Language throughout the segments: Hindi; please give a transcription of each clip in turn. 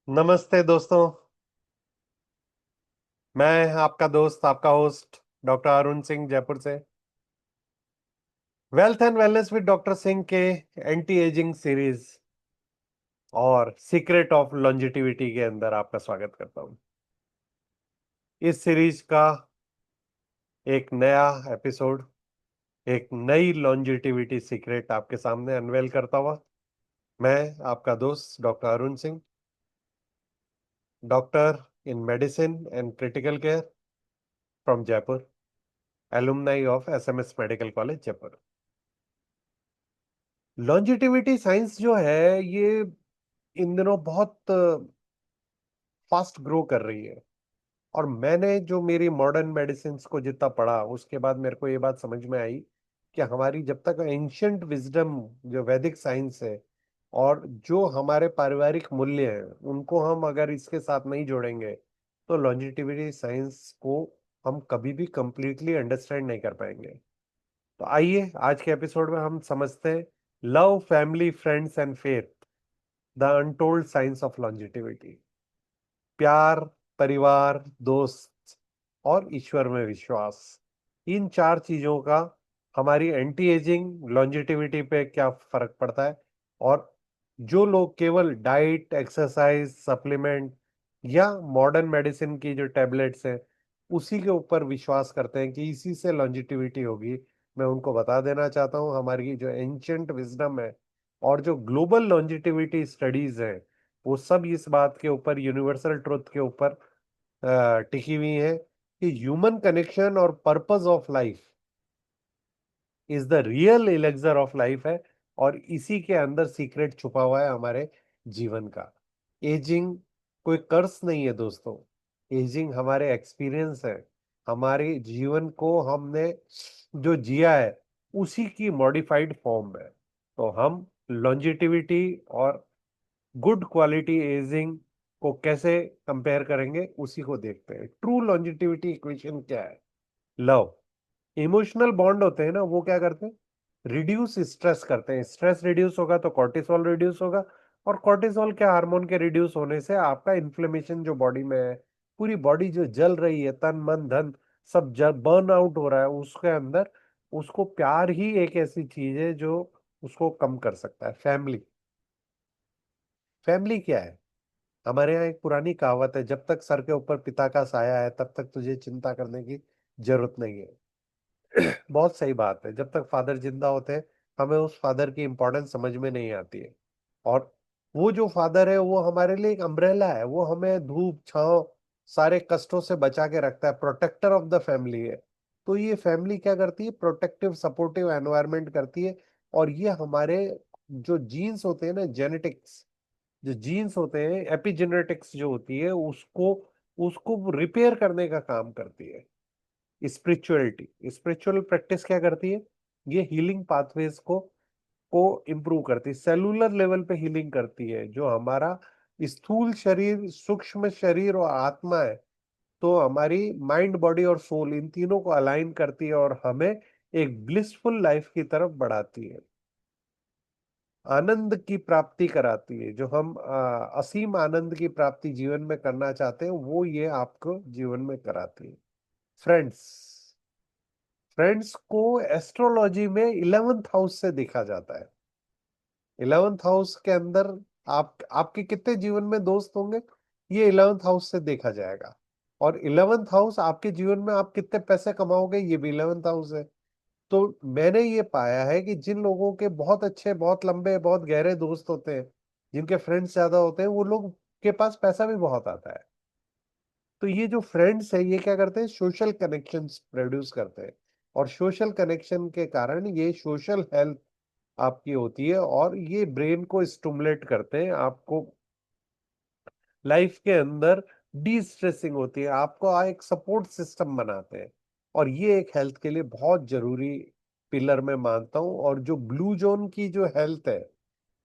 नमस्ते दोस्तों। मैं आपका दोस्त, आपका होस्ट डॉक्टर अरुण सिंह, जयपुर से। Wealth and wellness with doctor Singh के एंटी एजिंग सीरीज और सीक्रेट ऑफ लॉन्जिटिविटी के अंदर आपका स्वागत करता हूं। इस सीरीज का एक नया एपिसोड, एक नई लॉन्जिटिविटी सीक्रेट आपके सामने अनवेल करता हुआ मैं आपका दोस्त doctor Arun Singh, doctor in medicine and critical care from Jaipur, alumni of SMS medical college Jaipur. Longevity science जो है ये इन दिनों बहुत फास्ट ग्रो कर रही है। और मैंने जो मेरी मॉडर्न मेडिसिन को जितना पढ़ा उसके बाद मेरे को ये बात समझ में आई कि हमारी जब तक एंशियंट विजडम, जो वैदिक साइंस है और जो हमारे पारिवारिक मूल्य हैं, उनको हम अगर इसके साथ नहीं जोड़ेंगे तो लॉन्जिटिविटी साइंस को हम कभी भी कंप्लीटली अंडरस्टैंड नहीं कर पाएंगे। तो आइए आज के एपिसोड में हम समझते हैं love, family, friends and faith, the untold science of longevity. प्यार, परिवार, दोस्त और ईश्वर में विश्वास, इन चार चीजों का हमारी एंटी एजिंग लॉन्जिटिविटी पे क्या फर्क पड़ता है। और जो लोग केवल डाइट, एक्सरसाइज, सप्लीमेंट या मॉडर्न मेडिसिन की जो टैबलेट्स हैं उसी के ऊपर विश्वास करते हैं कि इसी से लॉन्जिटिविटी होगी, मैं उनको बता देना चाहता हूँ हमारी जो एंशियंट विजडम है और जो ग्लोबल लॉन्जिटिविटी स्टडीज है वो सब इस बात के ऊपर, यूनिवर्सल ट्रुथ के ऊपर टिकी हुई है कि ह्यूमन कनेक्शन और purpose of life is the real elixir of life है। और इसी के अंदर सीक्रेट छुपा हुआ है हमारे जीवन का। एजिंग कोई कर्स नहीं है दोस्तों, एजिंग हमारे एक्सपीरियंस है, हमारे जीवन को हमने जो जिया है उसी की मॉडिफाइड फॉर्म है। तो हम लॉन्जिटिविटी और गुड क्वालिटी एजिंग को कैसे कंपेयर करेंगे उसी को देखते हैं। ट्रू लॉन्जिटिविटी इक्वेशन क्या है? लव, इमोशनल बॉन्ड होते हैं ना, वो क्या करते हैं? रिड्यूस स्ट्रेस करते हैं। स्ट्रेस रिड्यूस होगा तो कॉर्टिसोल रिड्यूस होगा, और कॉर्टिसोल के हार्मोन के रिड्यूस होने से आपका इन्फ्लेमेशन जो बॉडी में है, पूरी बॉडी जो जल रही है, तन मन धन सब जल बर्न आउट हो रहा है उसके अंदर, उसको प्यार ही एक ऐसी चीज है जो उसको कम कर सकता है। फैमिली, फैमिली क्या है? हमारे यहाँ एक पुरानी कहावत है, जब तक सर के ऊपर पिता का साया है तब तक तुझे चिंता करने की जरूरत नहीं है। बहुत सही बात है। जब तक फादर जिंदा होते हैं हमें उस फादर की इंपॉर्टेंस समझ में नहीं आती है। और वो जो फादर है वो हमारे लिए एक अम्ब्रेला है, वो हमें धूप छांव सारे कष्टों से बचा के रखता है, प्रोटेक्टर ऑफ द फैमिली है। तो ये फैमिली क्या करती है? प्रोटेक्टिव सपोर्टिव एनवायरनमेंट करती है। और ये हमारे जो जीन्स होते हैं ना, जेनेटिक्स, जो जीन्स होते हैं, एपिजेनेटिक्स जो होती है, उसको उसको रिपेयर करने का काम करती है। स्पिरिचुअलिटी, स्पिरिचुअल प्रैक्टिस क्या करती है? ये हीलिंग पाथवेज को इम्प्रूव करती है, सेलुलर लेवल पे हीलिंग करती है। जो हमारा स्थूल शरीर, सूक्ष्म शरीर और आत्मा है, तो हमारी माइंड, बॉडी और सोल, इन तीनों को अलाइन करती है और हमें एक ब्लिसफुल लाइफ की तरफ बढ़ाती है, आनंद की प्राप्ति कराती है। जो हम असीम आनंद की प्राप्ति जीवन में करना चाहते हैं वो ये आपको जीवन में कराती है। फ्रेंड्स, फ्रेंड्स को एस्ट्रोलॉजी में 11th हाउस से देखा जाता है। 11th हाउस के अंदर आपके कितने जीवन में दोस्त होंगे, ये 11th हाउस से देखा जाएगा। और 11th हाउस आपके जीवन में आप कितने पैसे कमाओगे, ये भी 11th हाउस है। तो मैंने ये पाया है कि जिन लोगों के बहुत अच्छे, बहुत लंबे, बहुत गहरे दोस्त होते हैं, जिनके फ्रेंड्स ज्यादा होते हैं, वो लोग के पास पैसा भी बहुत आता है। तो ये जो फ्रेंड्स है ये क्या करते हैं? सोशल कनेक्शंस प्रोड्यूस करते हैं। और सोशल कनेक्शन के कारण ये सोशल हेल्थ आपकी होती है, और ये ब्रेन को स्टिमुलेट करते हैं, आपको लाइफ के अंदर डी स्ट्रेसिंग होती है, आपको एक सपोर्ट सिस्टम बनाते हैं। और ये एक हेल्थ के लिए बहुत जरूरी पिलर में मानता हूँ। और जो ब्लू जोन की जो हेल्थ है,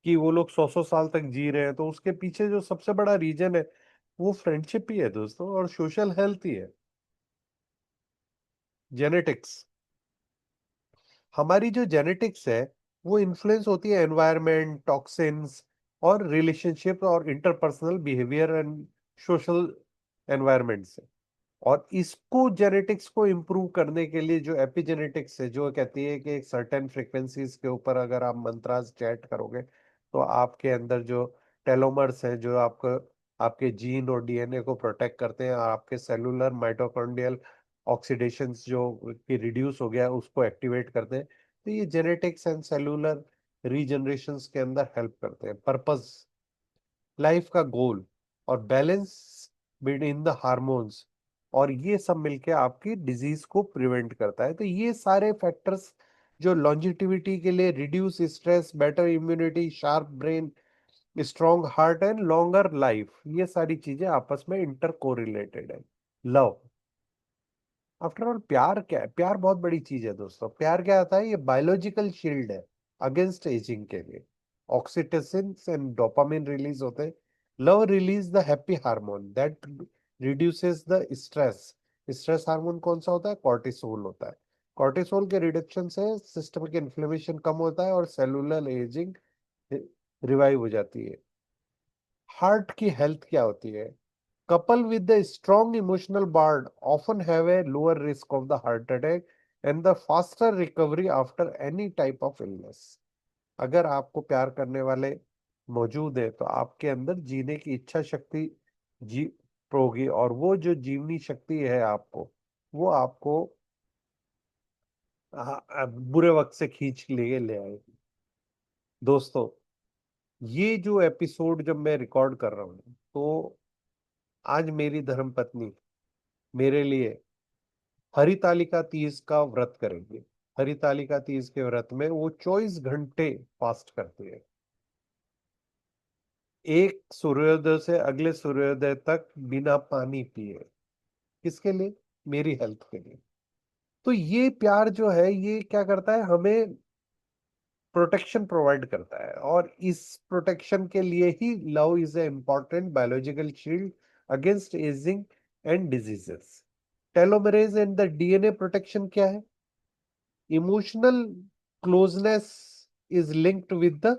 कि वो लोग 100-100 साल तक जी रहे हैं, तो उसके पीछे जो सबसे बड़ा रीजन है वो फ्रेंडशिप ही है दोस्तों, और सोशल हेल्थ ही है। जेनेटिक्स, हमारी जो जेनेटिक्स है वो इन्फ्लुएंस होती है एनवायरनमेंट, टॉक्सिन्स, और रिलेशनशिप और interpersonal behaviour and social environment से। और इसको जेनेटिक्स को इम्प्रूव करने के लिए जो एपिजेनेटिक्स है, जो कहती है कि एक सर्टेन फ्रिक्वेंसीज के ऊपर अगर आप मंत्रास चैट करोगे तो आपके अंदर जो टेलोमर्स हैं, जो आपको आपके जीन और डीएनए को प्रोटेक्ट करते हैं, आपके सेलुलर माइटोकॉन्ड्रियल ऑक्सीडेशंस जो कि रिड्यूस हो गया है उसको एक्टिवेट करते हैं। तो ये जेनेटिक्स एंड सेलुलर रीजनरेशंस के अंदर हेल्प करते हैं। पर्पस, लाइफ का गोल और बैलेंस बिटवीन द हार्मोन्स, और ये सब मिलके आपकी डिजीज को प्रिवेंट करता है। तो ये सारे फैक्टर्स जो लॉन्जिटिविटी के लिए, reduce stress, better immunity, sharp brain, strong heart and longer life, ये सारी चीजें आपस में इंटर कोरिलेटेड है। लव, आफ्टर ऑल प्यार क्या है? प्यार बहुत बड़ी चीज है दोस्तों। प्यार क्या आता है? ये बायोलॉजिकल शील्ड है अगेंस्ट एजिंग के लिए। ऑक्सीटोसिन एंड डोपामिन रिलीज होते हैं। Love release the happy hormone that reduces the stress. Stress hormone कौन सा होता है? कॉर्टिसोल होता है। कॉर्टिसोल के रिडक्शन से सिस्टमिक इन्फ्लेमेशन कम होता है और सेलुलर एजिंग रिवाइव हो जाती है। हार्ट की हेल्थ क्या होती है? Couple with the strong emotional bond often have a lower risk of the heart attack and the faster recovery after any type of illness. अगर आपको प्यार करने वाले मौजूद है तो आपके अंदर जीने की इच्छा शक्ति जी होगी, और वो जो जीवनी शक्ति है आपको, वो आपको बुरे वक्त से खींच ले आएगी। दोस्तों, ये जो एपिसोड जब मैं रिकॉर्ड कर रहा हूँ तो आज मेरी धर्मपत्नी मेरे लिए हरितालिका तीज का व्रत करेंगे। हरितालिका तीज के व्रत में वो 24 घंटे फास्ट करते हैं, एक सूर्योदय से अगले सूर्योदय तक बिना पानी पिए। किसके लिए? मेरी हेल्थ के लिए। तो ये प्यार जो है ये क्या करता है? हमें प्रोटेक्शन प्रोवाइड करता है, और इस प्रोटेक्शन के लिए ही love is a important biological shield against ageing and diseases. Telomerase and the DNA protection क्या है? Emotional closeness is linked with the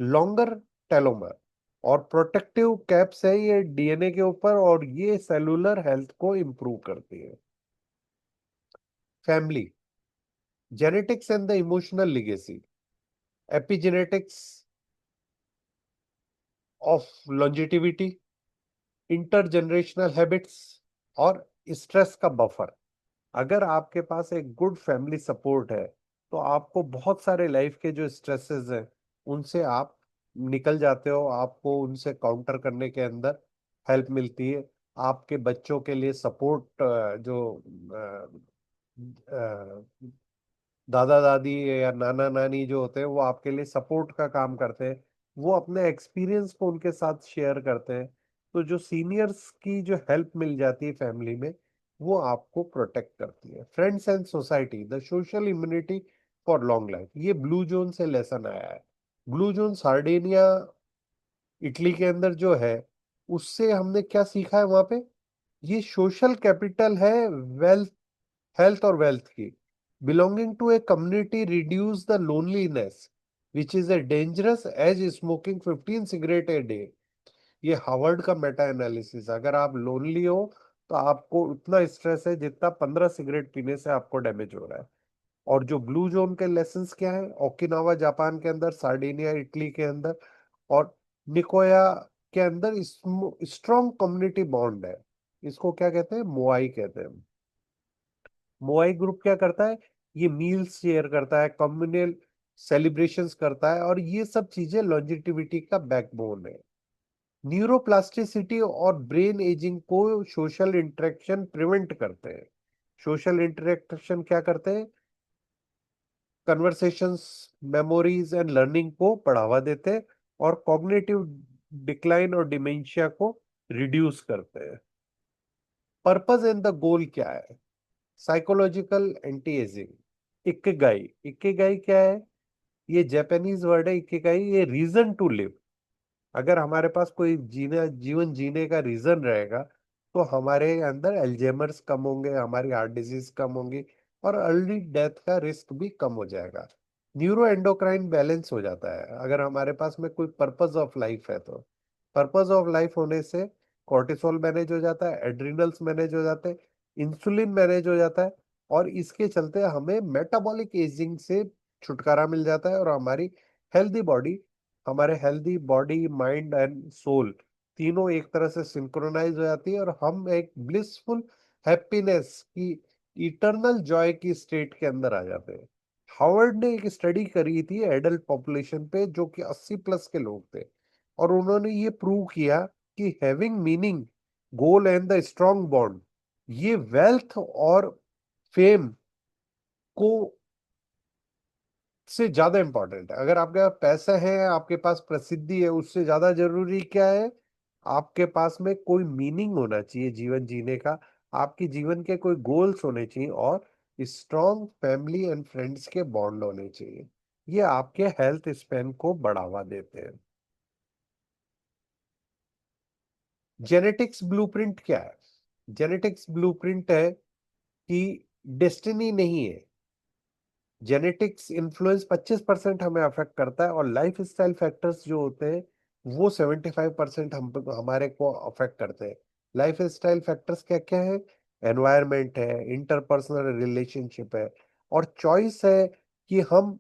longer telomere, और प्रोटेक्टिव कैप्स है ये डीएनए के ऊपर, और ये सेलुलर हेल्थ को इंप्रूव करती है। Family, genetics and the emotional legacy, epigenetics of longevity, intergenerational habits और स्ट्रेस का बफर। अगर आपके पास एक गुड फैमिली सपोर्ट है तो आपको बहुत सारे लाइफ के जो स्ट्रेसेस हैं उनसे आप निकल जाते हो, आपको उनसे काउंटर करने के अंदर हेल्प मिलती है। आपके बच्चों के लिए सपोर्ट, जो दादा दादी या नाना नानी जो होते हैं वो आपके लिए सपोर्ट का काम करते हैं। वो अपने एक्सपीरियंस को उनके साथ शेयर करते हैं। तो जो सीनियर्स की जो हेल्प मिल जाती है फैमिली में, वो आपको प्रोटेक्ट करती है। Friends and society, the social immunity for long life, ये ब्लू जोन से लेसन आया है। ब्लू जोन सार्डिनिया इटली के अंदर जो है, उससे हमने क्या सीखा है वहां पे? ये सोशल कैपिटल है वेल्थ, हेल्थ और वेल्थ की। Belonging to a community reduce the loneliness which is a dangerous as smoking 15 cigarette a day. ये हार्वर्ड का मेटा एनालिसिस। अगर आप लोनली हो तो आपको उतना स्ट्रेस है जितना 15 सिगरेट पीने से आपको डैमेज हो रहा है। और जो ब्लू जोन के लेसन्स क्या है? ओकिनावा जापान के अंदर, सार्डिनिया इटली के अंदर, और निकोया के अंदर स्ट्रॉन्ग कम्युनिटी बॉन्ड है। इसको क्या कहते हैं? मोआई कहते हैं। मोआई ग्रुप क्या करता है? ये मील्स शेयर करता है, कम्युनल सेलिब्रेशंस करता है, और ये सब चीजें लॉन्जिटिविटी का बैकबोन है। न्यूरोप्लास्टिसिटी और ब्रेन एजिंग को सोशल इंटरेक्शन प्रिवेंट करते हैं। सोशल इंटरेक्शन क्या करते हैं? कन्वर्सेशंस, मेमोरीज एंड लर्निंग को बढ़ावा देते हैं, और कॉग्निटिव डिक्लाइन और डिमेंशिया को रिड्यूस करते हैं। पर्पस एंड द गोल क्या है? Psychological anti ageing. Ikigai, ikigai क्या है? ये जापानीज वर्ड है इक्किगाई, ये रीजन टू लिव। अगर हमारे पास कोई जीवन जीने का रीजन रहेगा तो हमारे अंदर एल्जेमर्स कम होंगे, हमारी हार्ट डिजीज कम होंगी, और अर्ली डेथ का रिस्क भी कम हो जाएगा। न्यूरो एंडोक्राइन बैलेंस हो जाता है अगर हमारे पास में कोई पर्पस ऑफ लाइफ है। तो पर्पस ऑफ लाइफ होने से कॉर्टिसोल मैनेज हो जाता है, एड्रिनल्स मैनेज हो जाते हैं, इंसुलिन मैनेज हो जाता है, और इसके चलते हमें मेटाबॉलिक एजिंग से छुटकारा मिल जाता है, और हमारी हेल्दी बॉडी, हमारे healthy body mind and soul तीनों एक तरह से सिंक्रोनाइज हो जाती है, और हम एक ब्लिसफुल हैप्पीनेस की, इटर्नल जॉय की स्टेट के अंदर आ जाते हैं। हार्वर्ड ने एक स्टडी करी थी एडल्ट पॉपुलेशन पे जो कि 80 प्लस के लोग थे, और उन्होंने ये प्रूव किया कि having meaning, goal and the strong bond, ये वेल्थ और फेम को से ज्यादा इंपॉर्टेंट है। अगर आपके पास पैसा है, आपके पास प्रसिद्धि है, उससे ज्यादा जरूरी क्या है? आपके पास में कोई मीनिंग होना चाहिए जीवन जीने का, आपके जीवन के कोई गोल्स होने चाहिए, और स्ट्रॉन्ग फैमिली एंड फ्रेंड्स के बॉन्ड होने चाहिए। ये आपके हेल्थ स्पैन को बढ़ावा देते हैं। जेनेटिक्स ब्लूप्रिंट क्या है? जेनेटिक्स ब्लूप्रिंट है कि डेस्टिनी नहीं है। जेनेटिक्स इन्फ्लुएंस 25% हमें अफेक्ट करता है, और लाइफ स्टाइल फैक्टर्स जो होते हैं वो 75% हमारे को अफेक्ट करते हैं। लाइफ स्टाइल फैक्टर्स क्या क्या है? एनवायरनमेंट है, इंटरपर्सनल रिलेशनशिप है, और चॉइस है कि हम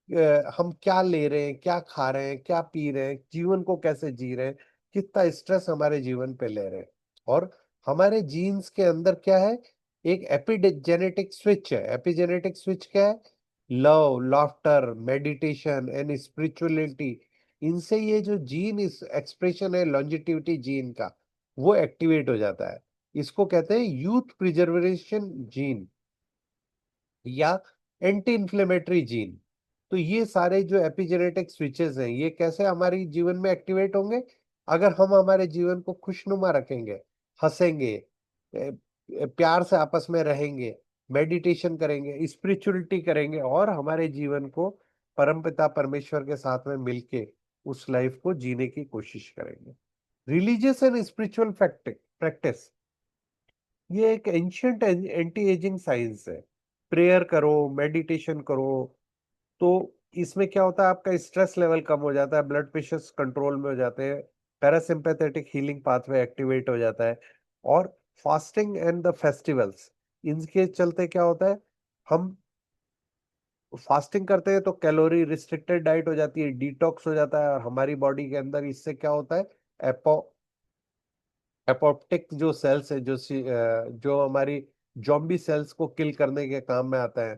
क्या ले रहे हैं, क्या खा रहे हैं, क्या पी रहे हैं, जीवन को कैसे जी रहे हैं, कितना स्ट्रेस हमारे जीवन पे ले रहे हैं। और हमारे जीन्स के अंदर क्या है? एक एपिजेनेटिक स्विच है। एपिजेनेटिक स्विच क्या है? Love, laughter, meditation and spirituality. इनसे ये जो जीन इस एक्सप्रेशन है लॉन्जिटिविटी जीन का, वो एक्टिवेट हो जाता है। इसको कहते हैं यूथ प्रिजर्वेशन जीन या एंटी इंफ्लेमेटरी जीन। तो ये सारे जो एपिजेनेटिक स्विचेस हैं, ये कैसे हमारी जीवन में एक्टिवेट होंगे? अगर हम हमारे जीवन को खुशनुमा रखेंगे, हंसेंगे, प्यार से आपस में रहेंगे, मेडिटेशन करेंगे, स्पिरिचुअलिटी करेंगे, और हमारे जीवन को परमपिता परमेश्वर के साथ में मिलके उस लाइफ को जीने की कोशिश करेंगे। रिलीजियस एंड स्पिरिचुअल प्रैक्टिस, ये एक एंशियंट एंटी एजिंग साइंस है। प्रेयर करो, मेडिटेशन करो, तो इसमें क्या होता है? आपका स्ट्रेस लेवल कम हो जाता है, ब्लड प्रेशर कंट्रोल में हो जाते हैं, पैरासिम्पैथेटिक हीलिंग पाथवे एक्टिवेट हो जाता है। और फास्टिंग एंड द फेस्टिवल्स, इनके चलते क्या होता है? हम फास्टिंग करते हैं तो कैलोरी रिस्ट्रिक्टेड डाइट हो जाती है, डिटॉक्स हो जाता है, और हमारी बॉडी के अंदर इससे क्या होता है? एपोप्टिक जो सेल्स है, जो हमारी जॉम्बी सेल्स को किल करने के काम में आता है,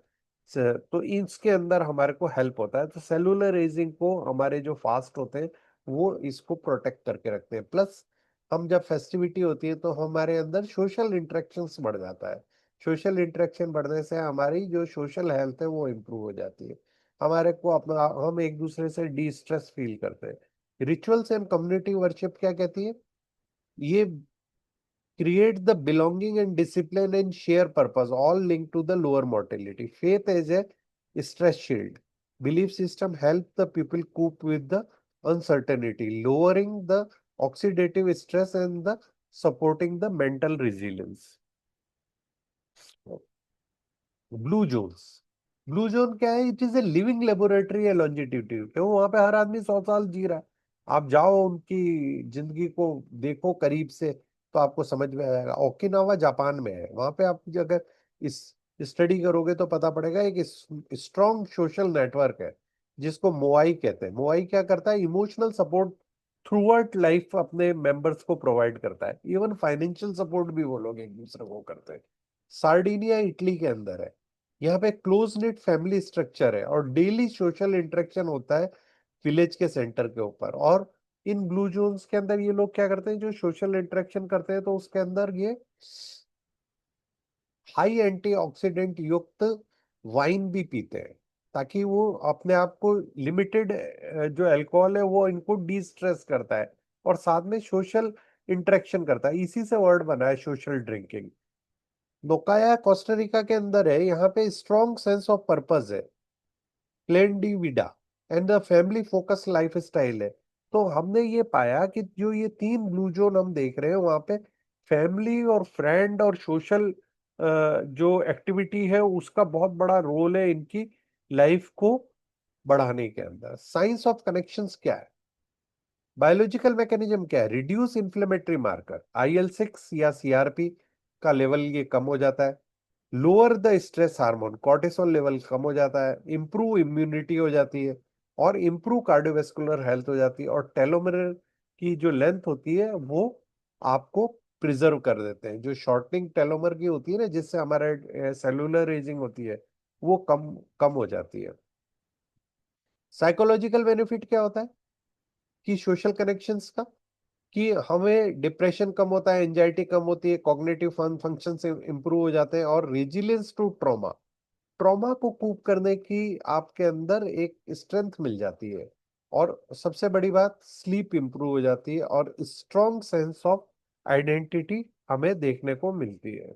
तो इसके अंदर हमारे को हेल्प होता है। तो सेलुलर एजिंग को हमारे जो फास्ट होते हैं वो इसको प्रोटेक्ट करके रखते हैं। प्लस हम जब फेस्टिविटी होती है तो हमारे अंदर सोशल इंटरेक्शंस बढ़ जाता है। सोशल इंटरेक्शन बढ़ने से हमारी जो सोशल हेल्थ है वो इम्प्रूव हो जाती है। हमारे को अपना, हम एक दूसरे से डी स्ट्रेस फील करते हैं। रिचुअल्स एंड कम्युनिटी वर्शिप क्या कहती है? ये create the belonging and discipline and share purpose, all linked to the lower mortality. Faith as a stress shield. Belief system help the people cope with the uncertainty, lowering the oxidative stress and the supporting the mental resilience. Blue zones, blue zone क्या है? It is a living laboratory है लॉन्जिट्यूड, क्यों? वहां पे हर आदमी 100 साल जी रहा है। आप जाओ उनकी जिंदगी को देखो करीब से, तो आपको समझ में आएगा। ओकिनावा जापान में है, वहां पे आप अगर इस स्टडी करोगे तो पता पड़ेगा। एक स्ट्रॉन्ग सोशल नेटवर्क है जिसको मोआई कहते हैं। मोआई क्या करता है? Emotional support through out life अपने मेंबर्स को प्रोवाइड करता है। इवन फाइनेंशियल सपोर्ट भी वो लोग एक दूसरे को करते हैं। सार्डिनिया इटली के अंदर है। यहाँ पे क्लोज नेट फैमिली स्ट्रक्चर है, और डेली सोशल इंटरेक्शन होता है विलेज के सेंटर के ऊपर। और इन ब्लू जोन्स के अंदर ये लोग क्या करते हैं? जो सोशल इंटरेक्शन करते हैं तो उसके अंदर ये हाई एंटीऑक्सीडेंट युक्त वाइन भी पीते हैं, ताकि वो अपने आप को लिमिटेड, जो अल्कोहल है वो इनको डी स्ट्रेस करता है, और साथ में सोशल इंटरेक्शन करता है। इसी से वर्ड बना है सोशल ड्रिंकिंग। नोकाया कोस्टारिका के अंदर है। यहाँ पे स्ट्रॉन्ग सेंस ऑफ पर्पस है, प्लेन डी विडा and the family focus life style है। तो हमने ये पाया कि जो ये तीन ब्लू जोन हम देख रहे हैं, वहां पे फैमिली और फ्रेंड और सोशल जो एक्टिविटी है उसका बहुत बड़ा रोल है इनकी लाइफ को बढ़ाने के अंदर। साइंस ऑफ कनेक्शंस क्या है? बायोलॉजिकल मैकेनिज्म क्या है? रिड्यूस इन्फ्लेमेटरी मार्कर IL-6 या CRP का लेवल ये कम हो जाता है। Lower the stress hormone cortisol level कम हो जाता है। इंप्रूव इम्यूनिटी हो जाती है और इंप्रूव कार्डियोवेस्कुलर हेल्थ हो जाती है। और टेलोमेर की जो लेंथ होती है वो आपको प्रिजर्व कर देते हैं। जो शॉर्टनिंग टेलोमर की होती है ना, जिससे हमारे सेलुलर एजिंग होती है, वो कम कम हो जाती है। साइकोलॉजिकल बेनिफिट क्या होता है कि सोशल कनेक्शंस का, कि हमें डिप्रेशन कम होता है, एंजाइटी कम होती है, कॉग्निटिव फंक्शन से इंप्रूव हो जाते हैं, और रेजिलियंस टू ट्रॉमा, ट्रॉमा को कूप करने की आपके अंदर एक स्ट्रेंथ मिल जाती है। और सबसे बड़ी बात, स्लीप इंप्रूव हो जाती है और स्ट्रॉन्ग सेंस ऑफ आइडेंटिटी हमें देखने को मिलती है।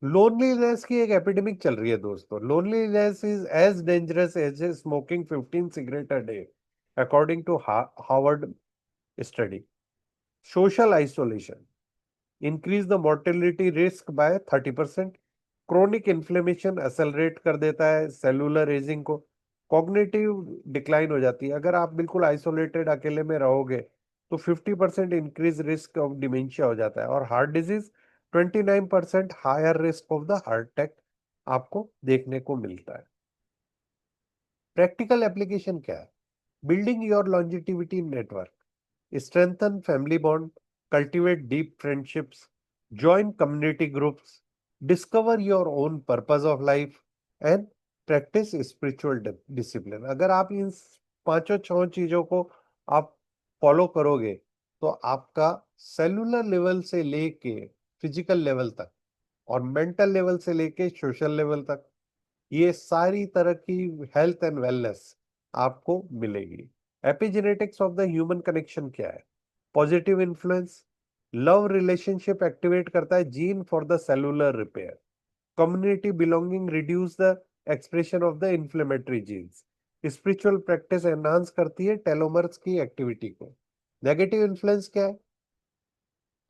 लोनलीनेस की एक एपिडेमिक चल रही है दोस्तों। Loneliness is as dangerous as smoking 15 cigarette a day, according to Harvard study. Social isolation increase the mortality risk by 30%। Chronic inflammation accelerate कर देता है सेलुलर एजिंग को। कॉग्निटिव डिक्लाइन हो जाती है। अगर आप बिल्कुल आइसोलेटेड अकेले में रहोगे तो 50% इंक्रीज रिस्क ऑफ डिमेंशिया हो जाता है। और heart disease 29% higher risk of the heart attack आपको देखने को मिलता है। प्रैक्टिकल एप्लीकेशन क्या है? Building your longevity network, strengthen family bond, cultivate deep friendships, join community groups, discover your own purpose of life, and practice spiritual discipline। अगर आप इन पांचों छह चीजों को आप फॉलो करोगे तो आपका सेलुलर लेवल से लेके फिजिकल लेवल तक और मेंटल लेवल से लेके सोशल लेवल तक, ये सारी तरह की हेल्थ एंड वेलनेस आपको मिलेगी। Epigenetics of the human connection क्या है? Positive influence, love relationship activate करता है gene for the cellular repair. Community belonging reduce the expression of the inflammatory genes. Spiritual practice enhance करती है टेलोमर्स की एक्टिविटी को। नेगेटिव इन्फ्लुएंस क्या है?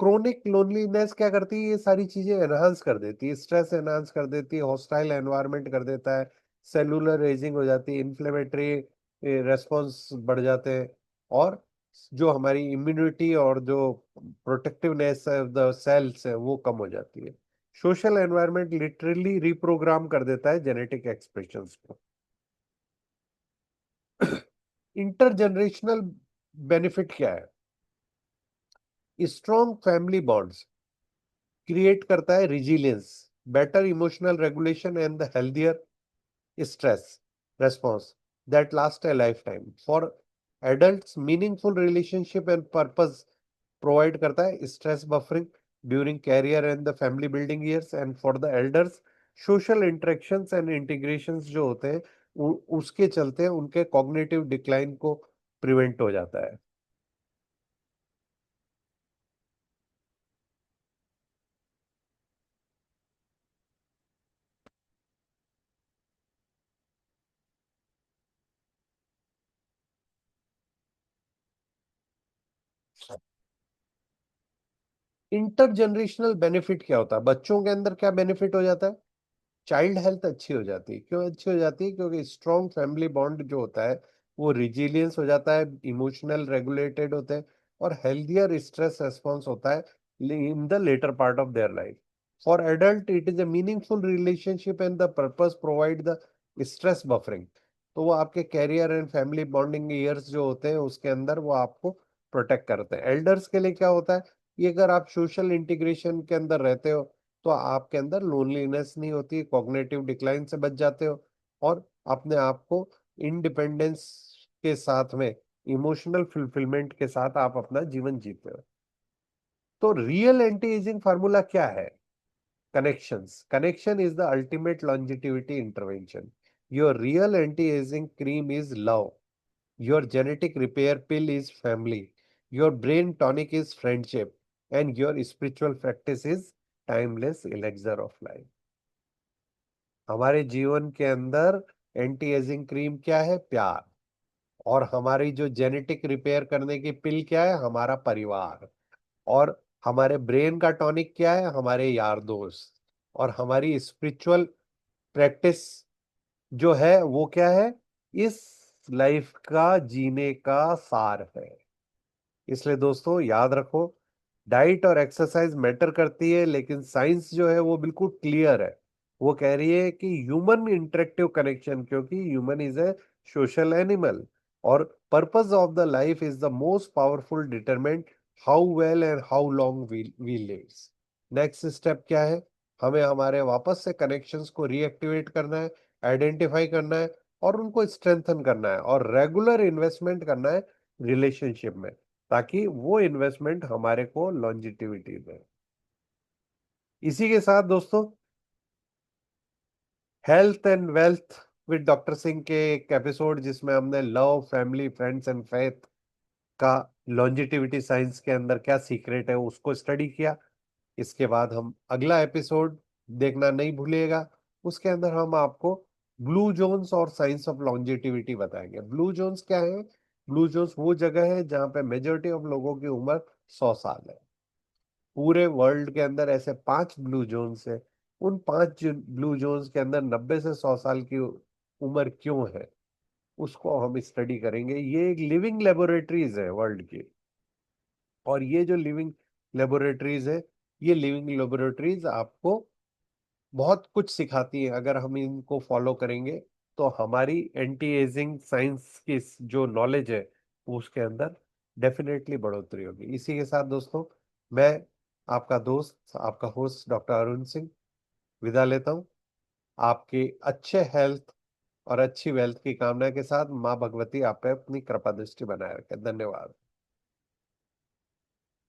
क्रोनिक लोनलीनेस क्या करती है? ये सारी चीजें एनहांस कर देती है, स्ट्रेस एनहांस कर देती है, हॉस्टाइल एनवायरनमेंट कर देता है, सेलुलर एजिंग हो जाती है, इन्फ्लेमेटरी रेस्पॉन्स बढ़ जाते हैं, और जो हमारी इम्यूनिटी और जो प्रोटेक्टिवनेस ऑफ द सेल्स है वो कम हो जाती है। सोशल एनवायरनमेंट लिटरली रिप्रोग्राम कर देता है जेनेटिक एक्सप्रेशंस को। इंटरजेनरेशनल बेनिफिट क्या है? स्ट्रॉन्ग फैमिली बॉन्ड्स क्रिएट करता है resilience, better emotional regulation and the healthier stress response that last a lifetime. For adults, meaningful relationship and purpose provide करता है stress buffering during career and the family building years. And for the elders, social interactions and integrations जो होते हैं उसके चलते उनके cognitive decline को prevent हो जाता है। इंटरजेनरेशनल बेनिफिट क्या होता है? बच्चों के अंदर क्या बेनिफिट हो जाता है? चाइल्ड हेल्थ अच्छी हो जाती है। क्यों अच्छी हो जाती है? क्योंकि स्ट्रॉन्ग फैमिली बॉन्ड जो होता है वो रिजिलियंस हो जाता है, इमोशनल रेगुलेटेड होते हैं, और हेल्दियर स्ट्रेस रेस्पॉन्स होता है in the later part of their life. For adult it is a meaningful relationship and the purpose provide the stress buffering. तो वो आपके career and family bonding years जो होते हैं उसके अंदर वो आपको प्रोटेक्ट करते हैं। एल्डर्स के लिए क्या होता है? ये अगर आप सोशल इंटीग्रेशन के अंदर रहते हो तो आपके अंदर लोनलीनेस नहीं होती, कॉग्निटिव डिक्लाइन से बच जाते हो, और अपने आप को इंडिपेंडेंस के साथ में इमोशनल फुलफिलमेंट के साथ आप अपना जीवन जीते हो। तो रियल एंटी एजिंग फार्मूला क्या है? Connections. Connection is the ultimate longevity intervention. Your real anti ageing cream is love, your genetic repair pill is family, your brain tonic is friendship, and your spiritual practice is timeless elixir of life. हमारे जीवन के अंदर एंटी एजिंग क्रीम क्या है? प्यार। और हमारी जो जेनेटिक रिपेयर करने की पिल क्या है? हमारा परिवार। और हमारे ब्रेन का टॉनिक क्या है? हमारे यार दोस्त। और हमारी स्पिरिचुअल प्रैक्टिस जो है वो क्या है? इस लाइफ का जीने का सार है। इसलिए दोस्तों याद रखो, डाइट और एक्सरसाइज मैटर करती है, लेकिन साइंस जो है वो बिल्कुल क्लियर है। वो कह रही है कि ह्यूमन इंटरेक्टिव कनेक्शन, क्योंकि human is a social animal, और purpose of the life is the most powerful determinant how well and how long we live. Next step क्या है? हमें हमारे वापस से कनेक्शंस को रीएक्टिवेट करना है, आइडेंटिफाई करना है, और उनको स्ट्रेंथन करना है, और रेगुलर इन्वेस्टमेंट करना है रिलेशनशिप में, ताकि वो इन्वेस्टमेंट हमारे को लॉन्जिटिविटी दे। इसी के साथ दोस्तों, health and wealth with doctor Singh के एक एपिसोड जिसमें हमने love, family, friends and faith का लॉन्जिटिविटी साइंस के अंदर क्या सीक्रेट है उसको स्टडी किया। इसके बाद हम अगला एपिसोड देखना नहीं भूलिएगा। उसके अंदर हम आपको ब्लू जोन्स और साइंस ऑफ लॉन्जिटिविटी बताएंगे। ब्लू जोन्स क्या है? ब्लू जोन्स वो जगह है जहां पे मेजोरिटी ऑफ लोगों की उम्र 100 साल है। पूरे वर्ल्ड के अंदर ऐसे 5 ब्लू जोन्स है। उन 5 ब्लू जोन्स के अंदर 90 से 100 साल की उम्र क्यों है, उसको हम स्टडी करेंगे। ये एक लिविंग लेबोरेटरीज है वर्ल्ड की, और ये जो लिविंग लेबोरेटरीज है, ये लिविंग लेबोरेटरीज आपको बहुत कुछ सिखाती है। अगर हम इनको फॉलो करेंगे तो हमारी एंटी एजिंग साइंस की जो नॉलेज है वो उसके अंदर डेफिनेटली बढ़ोतरी होगी। इसी के साथ दोस्तों, मैं आपका दोस्त, आपका होस्ट डॉक्टर अरुण सिंह विदा लेता हूँ। आपकी अच्छे हेल्थ और अच्छी वेल्थ की कामना के साथ माँ भगवती आप पे अपनी कृपा दृष्टि बनाए रखे। धन्यवाद।